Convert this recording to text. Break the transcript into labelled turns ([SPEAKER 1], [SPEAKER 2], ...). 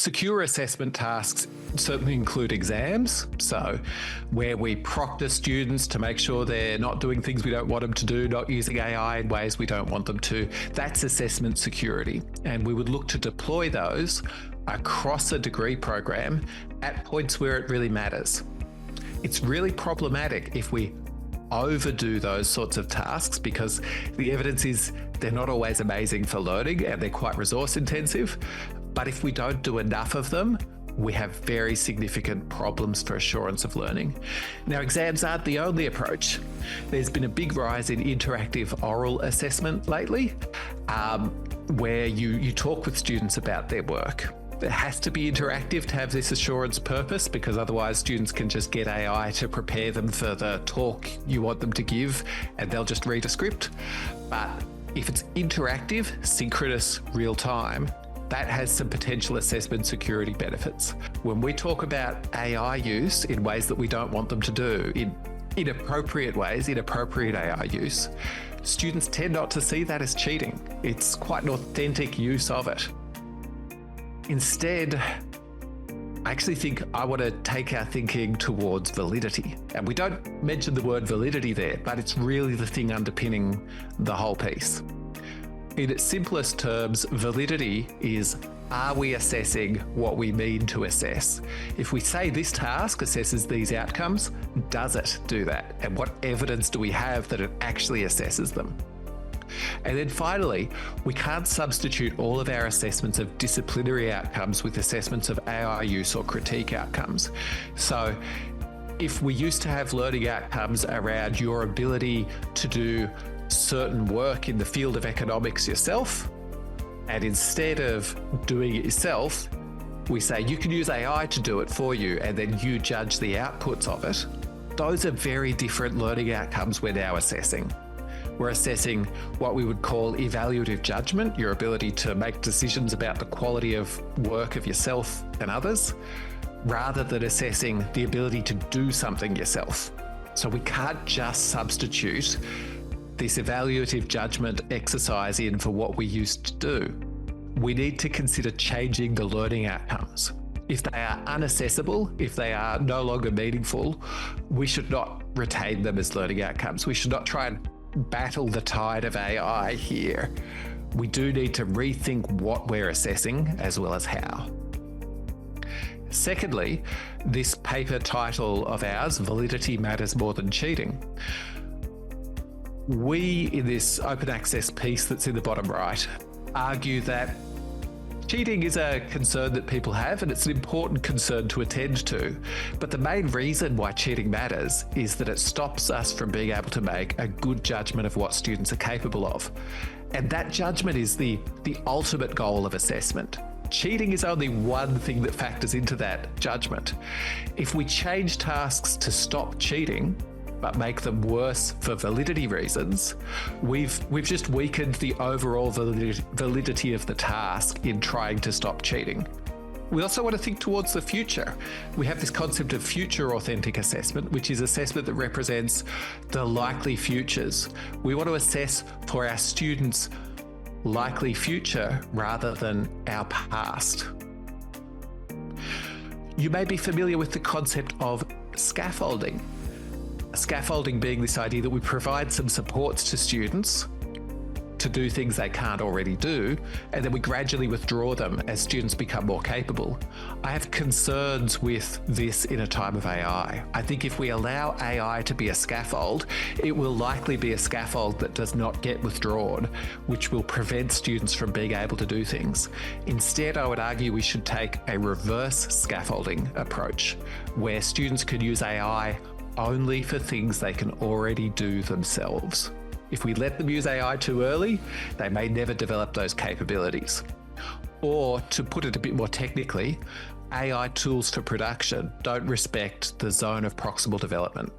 [SPEAKER 1] Secure assessment tasks certainly include exams, so where we proctor students to make sure they're not doing things we don't want them to do, not using AI in ways we don't want them to. That's assessment security, and we would look to deploy those across a degree program at points where it really matters. It's really problematic if we overdo those sorts of tasks because the evidence is they're not always amazing for learning and they're quite resource intensive. But if we don't do enough of them, we have very significant problems for assurance of learning. Now, exams aren't the only approach. There's been a big rise in interactive oral assessment lately, where you talk with students about their work. It has to be interactive to have this assurance purpose, because otherwise students can just get AI to prepare them for the talk you want them to give and they'll just read a script. But if it's interactive, synchronous, real time, that has some potential assessment security benefits. When we talk about AI use in ways that we don't want them to do, in inappropriate ways, inappropriate AI use, students tend not to see that as cheating. It's quite an authentic use of it. Instead, I actually think I want to take our thinking towards validity. And we don't mention the word validity there, but it's really the thing underpinning the whole piece. In its simplest terms, validity is, are we assessing what we mean to assess? If we say this task assesses these outcomes, does it do that? And what evidence do we have that it actually assesses them? And then finally, we can't substitute all of our assessments of disciplinary outcomes with assessments of AI use or critique outcomes. So if we used to have learning outcomes around your ability to do certain work in the field of economics yourself, and instead of doing it yourself, we say you can use AI to do it for you and then you judge the outputs of it. Those are very different learning outcomes we're now assessing. We're assessing what we would call evaluative judgment, your ability to make decisions about the quality of work of yourself and others, rather than assessing the ability to do something yourself. So we can't just substitute this evaluative judgment exercise in for what we used to do. We need to consider changing the learning outcomes. If they are unaccessible, if they are no longer meaningful, we should not retain them as learning outcomes. We should not try and battle the tide of AI here. We do need to rethink what we're assessing as well as how. Secondly, this paper title of ours, Validity Matters More Than Cheating. We, in this open access piece that's in the bottom right, argue that cheating is a concern that people have, and it's an important concern to attend to. But the main reason why cheating matters is that it stops us from being able to make a good judgment of what students are capable of. And that judgment is the ultimate goal of assessment. Cheating is only one thing that factors into that judgment. If we change tasks to stop cheating, but make them worse for validity reasons, we've just weakened the overall validity of the task in trying to stop cheating. We also want to think towards the future. We have this concept of future authentic assessment, which is assessment that represents the likely futures. We want to assess for our students' likely future rather than our past. You may be familiar with the concept of scaffolding. Scaffolding being this idea that we provide some supports to students to do things they can't already do, and then we gradually withdraw them as students become more capable. I have concerns with this in a time of AI. I think if we allow AI to be a scaffold, it will likely be a scaffold that does not get withdrawn, which will prevent students from being able to do things. Instead, I would argue we should take a reverse scaffolding approach, where students can use AI only for things they can already do themselves. If we let them use AI too early, they may never develop those capabilities. Or, to put it a bit more technically, AI tools for production don't respect the zone of proximal development.